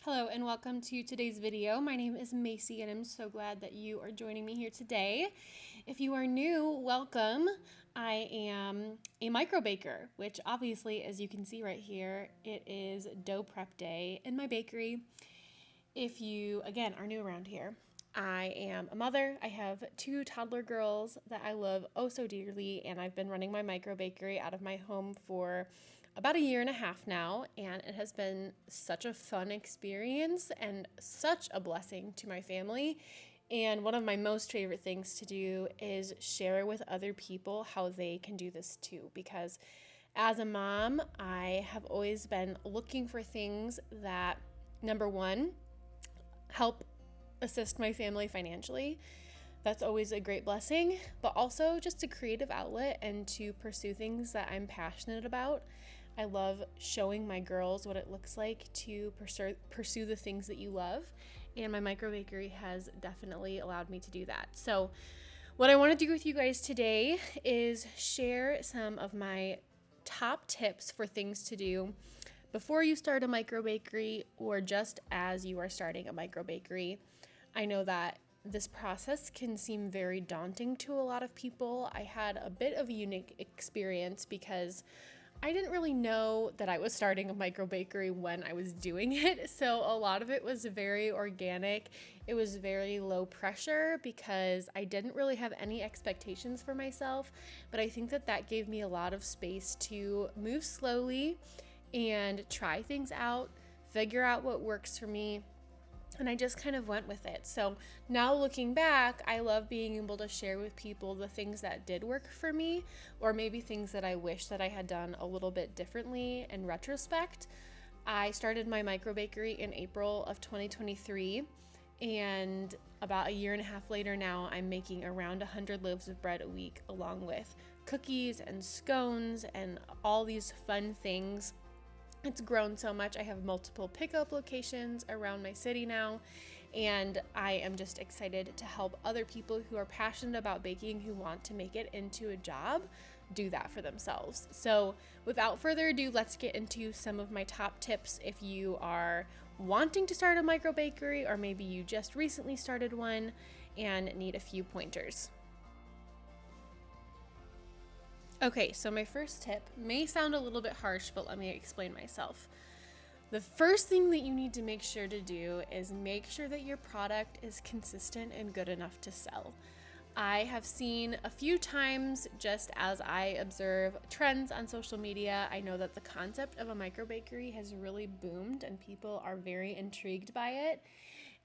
Hello and welcome to today's video. My name is Macy and I'm so glad that you are joining me here today. If you are new, welcome. I am a micro baker, which obviously, as you can see right here, it is dough prep day in my bakery. If you, again, are new around here, I am a mother. I have two toddler girls that I love oh so dearly, and I've been running my micro bakery out of my home for about a year and a half now, and it has been such a fun experience and such a blessing to my family. And one of my most favorite things to do is share with other people how they can do this too, because as a mom, I have always been looking for things that, number one, help assist my family financially. That's always a great blessing, but also just a creative outlet and to pursue things that I'm passionate about. I love showing my girls what it looks like to pursue the things that you love, and my micro bakery has definitely allowed me to do that. So what I want to do with you guys today is share some of my top tips for things to do before you start a micro bakery or just as you are starting a micro bakery. I know that this process can seem very daunting to a lot of people. I had a bit of a unique experience because I didn't really know that I was starting a micro bakery when I was doing it. So a lot of it was very organic. It was very low pressure because I didn't really have any expectations for myself. But I think that gave me a lot of space to move slowly and try things out, figure out what works for me. And I just kind of went with it. So now looking back, I love being able to share with people the things that did work for me, or maybe things that I wish that I had done a little bit differently in retrospect. I started my micro bakery in April of 2023, and about a year and a half later now, I'm making around 100 loaves of bread a week, along with cookies and scones and all these fun things. It's grown so much. I have multiple pickup locations around my city now, and I am just excited to help other people who are passionate about baking, who want to make it into a job, do that for themselves. So without further ado, let's get into some of my top tips if you are wanting to start a micro bakery, or maybe you just recently started one and need a few pointers. Okay, so my first tip may sound a little bit harsh, but let me explain myself. The first thing that you need to make sure to do is make sure that your product is consistent and good enough to sell. I have seen a few times, just as I observe trends on social media, I know that the concept of a micro bakery has really boomed and people are very intrigued by it.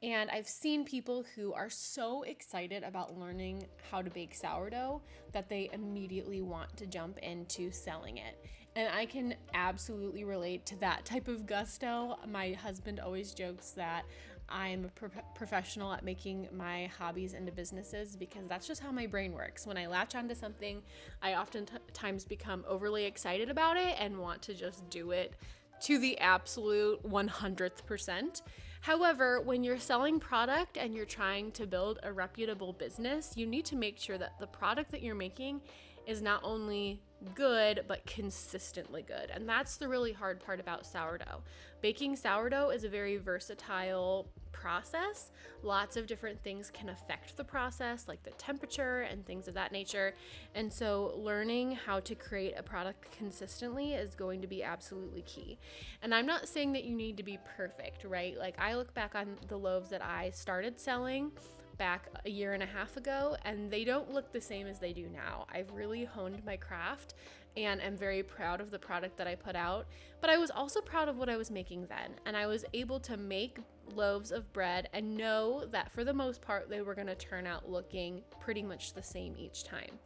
And I've seen people who are so excited about learning how to bake sourdough that they immediately want to jump into selling it. And I can absolutely relate to that type of gusto. My husband always jokes that I'm a professional at making my hobbies into businesses because that's just how my brain works. When I latch onto something, I oftentimes become overly excited about it and want to just do it to the absolute 100th%. However, when you're selling product and you're trying to build a reputable business, you need to make sure that the product that you're making is not only good, but consistently good. And that's the really hard part about sourdough. Baking sourdough is a very versatile process. Lots of different things can affect the process, like the temperature and things of that nature. And so learning how to create a product consistently is going to be absolutely key. And I'm not saying that you need to be perfect, right? Like I look back on the loaves that I started selling back a year and a half ago, and they don't look the same as they do now. I've really honed my craft and am very proud of the product that I put out, but I was also proud of what I was making then, and I was able to make loaves of bread and know that for the most part they were going to turn out looking pretty much the same each time,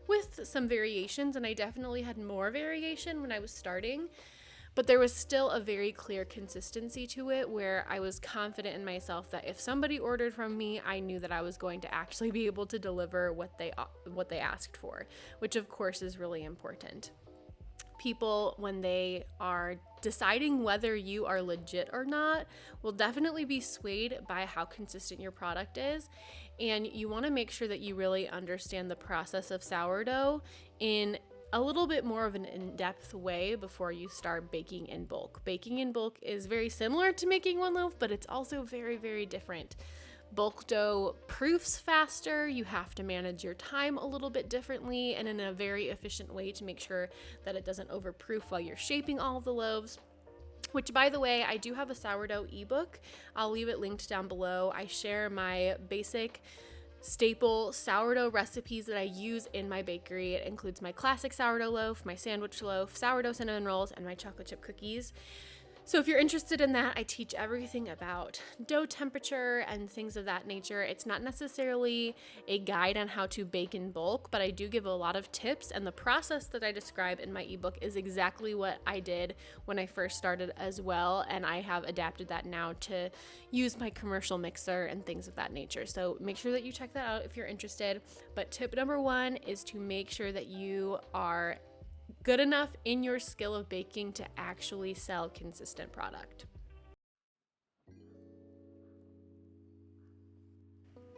with some variations, and I definitely had more variation when I was starting. But there was still a very clear consistency to it where I was confident in myself that if somebody ordered from me, I knew that I was going to actually be able to deliver what they asked for, which of course is really important. People, when they are deciding whether you are legit or not, will definitely be swayed by how consistent your product is. And you want to make sure that you really understand the process of sourdough in a little bit more of an in-depth way before you start baking in bulk. Baking in bulk is very similar to making one loaf, but it's also very, very different. Bulk dough proofs faster. You have to manage your time a little bit differently and in a very efficient way to make sure that it doesn't overproof while you're shaping all of the loaves. Which, by the way, I do have a sourdough ebook. I'll leave it linked down below. I share my basic staple sourdough recipes that I use in my bakery. It includes my classic sourdough loaf, my sandwich loaf, sourdough cinnamon rolls, and my chocolate chip cookies. So if you're interested in that, I teach everything about dough temperature and things of that nature. It's not necessarily a guide on how to bake in bulk, but I do give a lot of tips, and the process that I describe in my ebook is exactly what I did when I first started as well, and I have adapted that now to use my commercial mixer and things of that nature. So make sure that you check that out if you're interested. But tip number one is to make sure that you are good enough in your skill of baking to actually sell consistent product.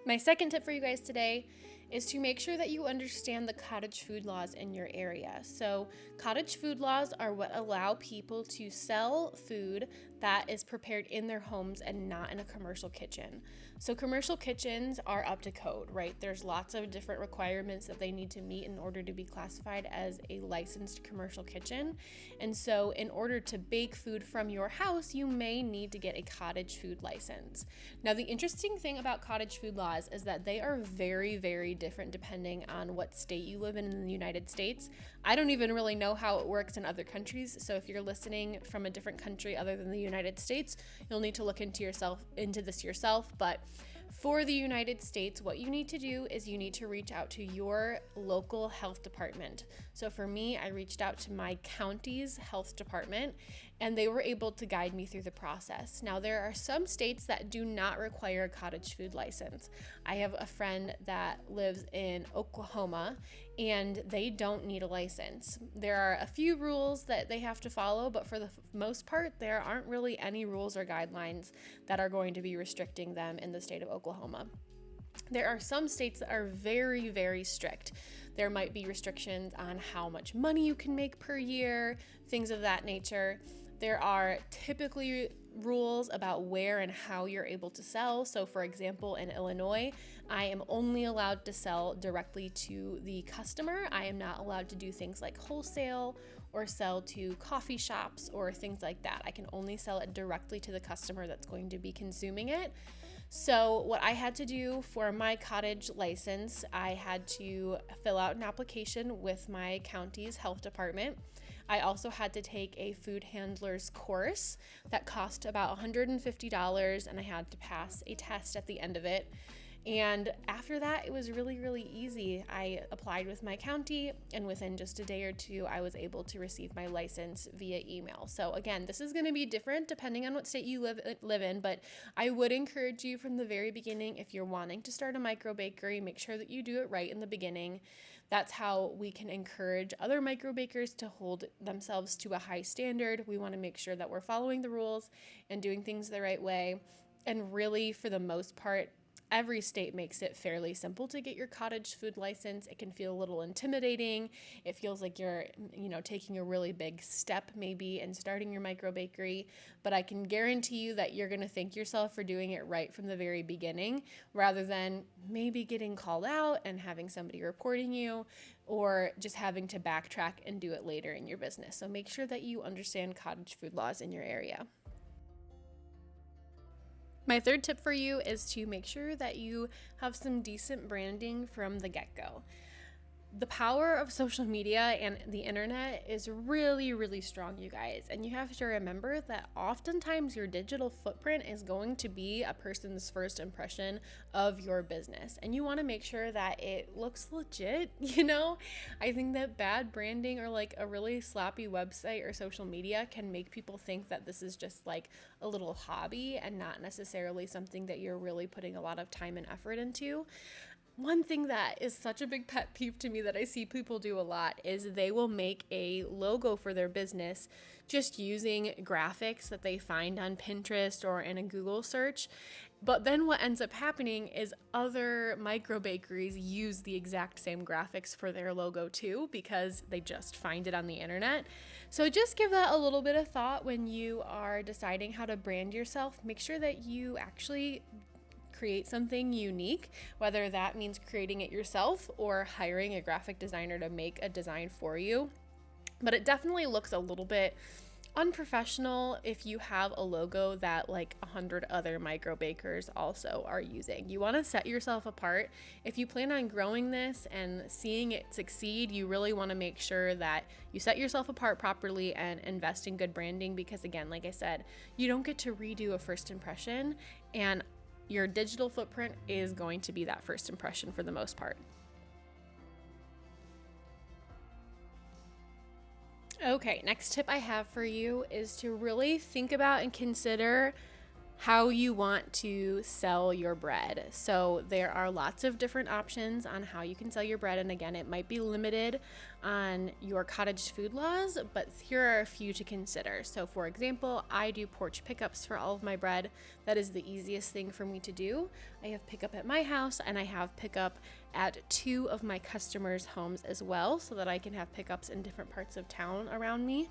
My second tip for you guys today is to make sure that you understand the cottage food laws in your area. So cottage food laws are what allow people to sell food that is prepared in their homes and not in a commercial kitchen. So commercial kitchens are up to code, right? There's lots of different requirements that they need to meet in order to be classified as a licensed commercial kitchen. And so in order to bake food from your house, you may need to get a cottage food license. Now, the interesting thing about cottage food laws is that they are very, very different depending on what state you live in the United States. I don't even really know how it works in other countries. So if you're listening from a different country other than the United States, you'll need to look into this yourself. But for the United States, what you need to do is you need to reach out to your local health department. So for me, I reached out to my county's health department, and they were able to guide me through the process. Now, there are some states that do not require a cottage food license. I have a friend that lives in Oklahoma, and they don't need a license. There are a few rules that they have to follow, but for the most part, there aren't really any rules or guidelines that are going to be restricting them in the state of Oklahoma. There are some states that are very, very strict. There might be restrictions on how much money you can make per year, things of that nature. There are typically rules about where and how you're able to sell. So for example, in Illinois, I am only allowed to sell directly to the customer. I am not allowed to do things like wholesale or sell to coffee shops or things like that. I can only sell it directly to the customer that's going to be consuming it. So what I had to do for my cottage license, I had to fill out an application with my county's health department. I also had to take a food handler's course that cost about $150, and I had to pass a test at the end of it. And after that, it was really, really easy. I applied with my county, and within just a day or two, I was able to receive my license via email. So again, this is going to be different depending on what state you live in, but I would encourage you from the very beginning, if you're wanting to start a micro bakery, make sure that you do it right in the beginning. That's how we can encourage other micro bakers to hold themselves to a high standard. We want to make sure that we're following the rules and doing things the right way. And really, for the most part, every state makes it fairly simple to get your cottage food license. It can feel a little intimidating. It feels like you're, taking a really big step maybe in starting your micro bakery, but I can guarantee you that you're going to thank yourself for doing it right from the very beginning, rather than maybe getting called out and having somebody reporting you, or just having to backtrack and do it later in your business. So make sure that you understand cottage food laws in your area. My third tip for you is to make sure that you have some decent branding from the get-go. The power of social media and the internet is really, really strong, you guys. And you have to remember that oftentimes your digital footprint is going to be a person's first impression of your business. And you want to make sure that it looks legit, I think that bad branding or like a really sloppy website or social media can make people think that this is just like a little hobby and not necessarily something that you're really putting a lot of time and effort into. One thing that is such a big pet peeve to me that I see people do a lot is they will make a logo for their business just using graphics that they find on Pinterest or in a Google search. But then what ends up happening is other micro bakeries use the exact same graphics for their logo too, because they just find it on the internet. So just give that a little bit of thought when you are deciding how to brand yourself. Make sure that you actually create something unique, whether that means creating it yourself or hiring a graphic designer to make a design for you. But it definitely looks a little bit unprofessional if you have a logo that like 100 other micro bakers also are using. You want to set yourself apart. If you plan on growing this and seeing it succeed, you really want to make sure that you set yourself apart properly and invest in good branding, because again, like I said, you don't get to redo a first impression, and your digital footprint is going to be that first impression for the most part. Okay, next tip I have for you is to really think about and consider how you want to sell your bread. So there are lots of different options on how you can sell your bread. And again, it might be limited on your cottage food laws, but here are a few to consider. So for example, I do porch pickups for all of my bread. That is the easiest thing for me to do. I have pickup at my house and I have pickup at 2 of my customers' homes as well, so that I can have pickups in different parts of town around me.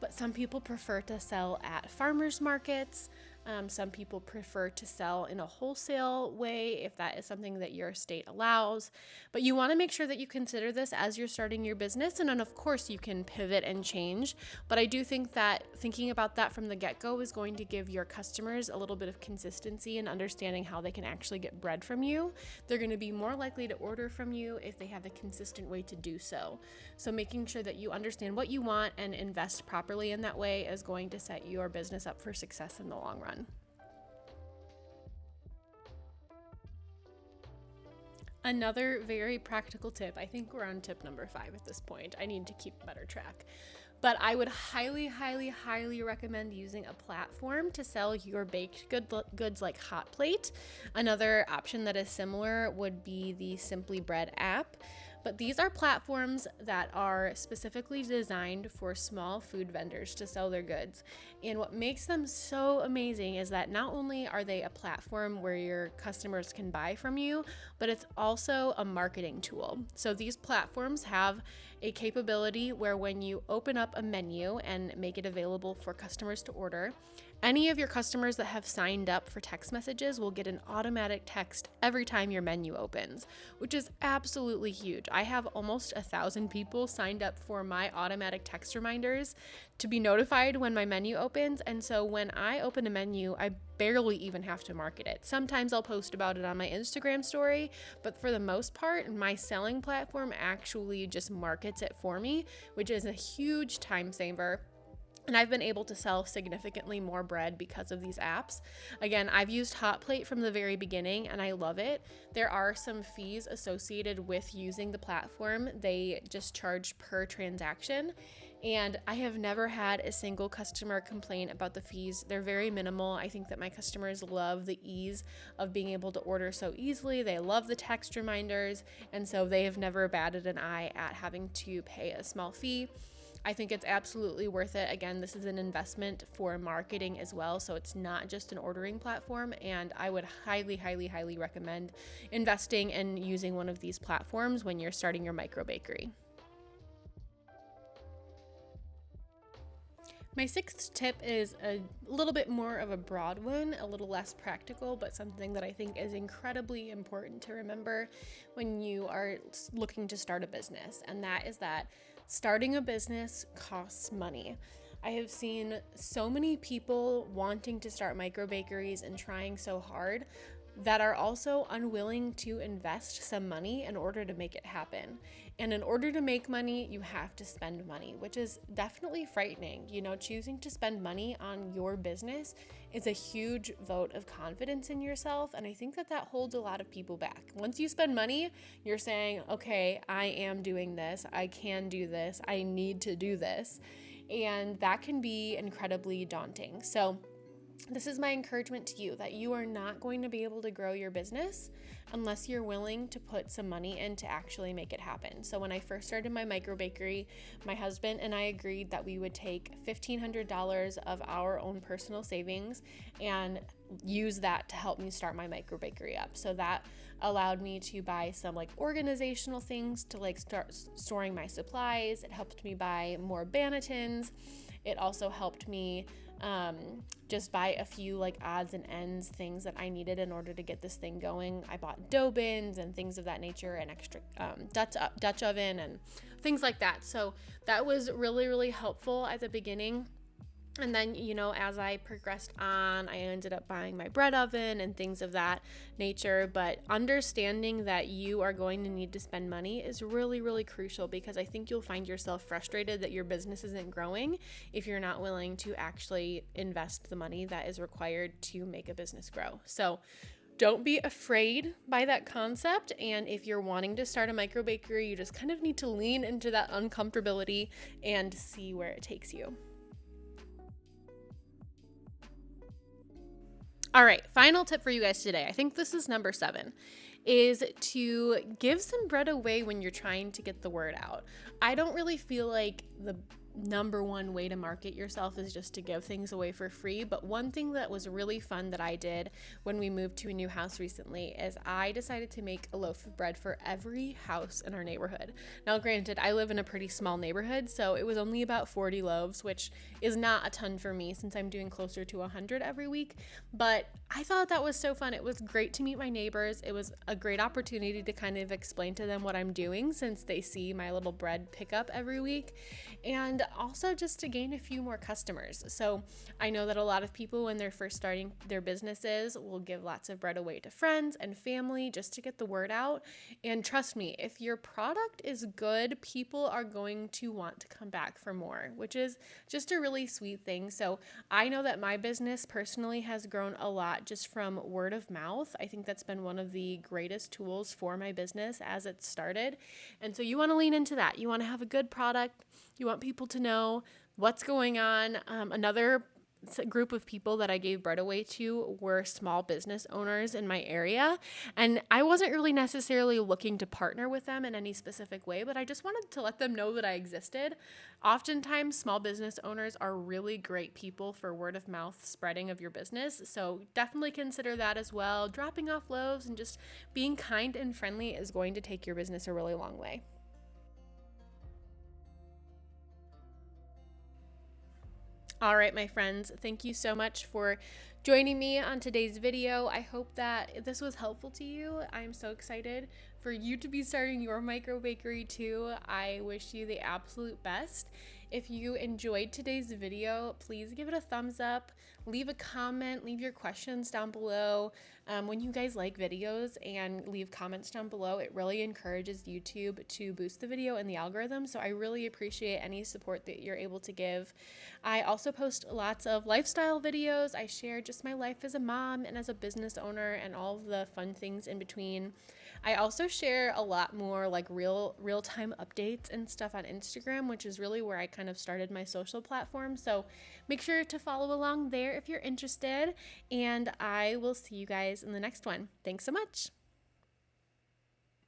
But some people prefer to sell at farmers markets. Some people prefer to sell in a wholesale way if that is something that your state allows. But you want to make sure that you consider this as you're starting your business. And then, of course, you can pivot and change. But I do think that thinking about that from the get-go is going to give your customers a little bit of consistency and understanding how they can actually get bread from you. They're going to be more likely to order from you if they have a consistent way to do so. So making sure that you understand what you want and invest properly in that way is going to set your business up for success in the long run. Another very practical tip, I think we're on tip number 5 at this point. I need to keep better track. But I would highly, highly, highly recommend using a platform to sell your baked goods like Hot Plate. Another option that is similar would be the Simply Bread app. But these are platforms that are specifically designed for small food vendors to sell their goods. And what makes them so amazing is that not only are they a platform where your customers can buy from you, but it's also a marketing tool. So these platforms have a capability where when you open up a menu and make it available for customers to order, any of your customers that have signed up for text messages will get an automatic text every time your menu opens, which is absolutely huge. I have almost 1,000 people signed up for my automatic text reminders to be notified when my menu opens. And so when I open a menu, I barely even have to market it. Sometimes I'll post about it on my Instagram story, but for the most part, my selling platform actually just markets it for me, which is a huge time saver. And I've been able to sell significantly more bread because of these apps. Again, I've used Hot Plate from the very beginning and I love it. There are some fees associated with using the platform. They just charge per transaction. And I have never had a single customer complain about the fees. They're very minimal. I think that my customers love the ease of being able to order so easily. They love the text reminders. And so they have never batted an eye at having to pay a small fee. I think it's absolutely worth it. Again, this is an investment for marketing as well, so it's not just an ordering platform, and I would highly, highly, highly recommend investing and using one of these platforms when you're starting your micro bakery. My 6th tip is a little bit more of a broad one, a little less practical, but something that I think is incredibly important to remember when you are looking to start a business, and that is that starting a business costs money. I have seen so many people wanting to start micro bakeries and trying so hard that are also unwilling to invest some money in order to make it happen. And in order to make money, you have to spend money, which is definitely frightening. You know, choosing to spend money on your business is a huge vote of confidence in yourself. And I think that that holds a lot of people back. Once you spend money, you're saying, okay, I am doing this. I can do this. I need to do this. And that can be incredibly daunting. So this is my encouragement to you, that you are not going to be able to grow your business unless you're willing to put some money in to actually make it happen. So when I first started my micro bakery, my husband and I agreed that we would take $1,500 of our own personal savings and use that to help me start my micro bakery up. So that allowed me to buy some like organizational things to like start storing my supplies. It helped me buy more bannetons. It also helped me just buy a few like odds and ends things that I needed in order to get this thing going. I bought dough bins and things of that nature, and extra Dutch oven and things like that. So that was really, really helpful at the beginning. And then, as I progressed on, I ended up buying my bread oven and things of that nature. But understanding that you are going to need to spend money is really, really crucial, because I think you'll find yourself frustrated that your business isn't growing if you're not willing to actually invest the money that is required to make a business grow. So don't be afraid by that concept. And if you're wanting to start a micro bakery, you just kind of need to lean into that uncomfortability and see where it takes you. All right, final tip for you guys today. I think this is number 7, is to give some bread away when you're trying to get the word out. I don't really feel like the number one way to market yourself is just to give things away for free. But one thing that was really fun that I did when we moved to a new house recently is I decided to make a loaf of bread for every house in our neighborhood. Now, granted, I live in a pretty small neighborhood, so it was only about 40 loaves, which is not a ton for me since I'm doing closer to 100 every week. But I thought that was so fun. It was great to meet my neighbors. It was a great opportunity to kind of explain to them what I'm doing, since they see my little bread pickup every week. And also just to gain a few more customers. So I know that a lot of people, when they're first starting their businesses, will give lots of bread away to friends and family just to get the word out. And trust me, if your product is good, people are going to want to come back for more, which is just a really sweet thing. So I know that my business personally has grown a lot just from word of mouth. I think that's been one of the greatest tools for my business as it started. And so you want to lean into that. You want to have a good product. You want people to know what's going on. Another group of people that I gave bread away to were small business owners in my area. And I wasn't really necessarily looking to partner with them in any specific way, but I just wanted to let them know that I existed. Oftentimes, small business owners are really great people for word of mouth spreading of your business. So definitely consider that as well. Dropping off loaves and just being kind and friendly is going to take your business a really long way. All right, my friends, thank you so much for joining me on today's video. I hope that this was helpful to you. I'm so excited for you to be starting your micro bakery too. I wish you the absolute best. If you enjoyed today's video, please give it a thumbs up, leave a comment, leave your questions down below. When you guys like videos and leave comments down below, it really encourages YouTube to boost the video in the algorithm. So I really appreciate any support that you're able to give. I also post lots of lifestyle videos. I share just my life as a mom and as a business owner and all of the fun things in between. I also share a lot more like real-time updates and stuff on Instagram, which is really where I kind of started my social platform. So make sure to follow along there if you're interested, and I will see you guys in the next one. Thanks so much.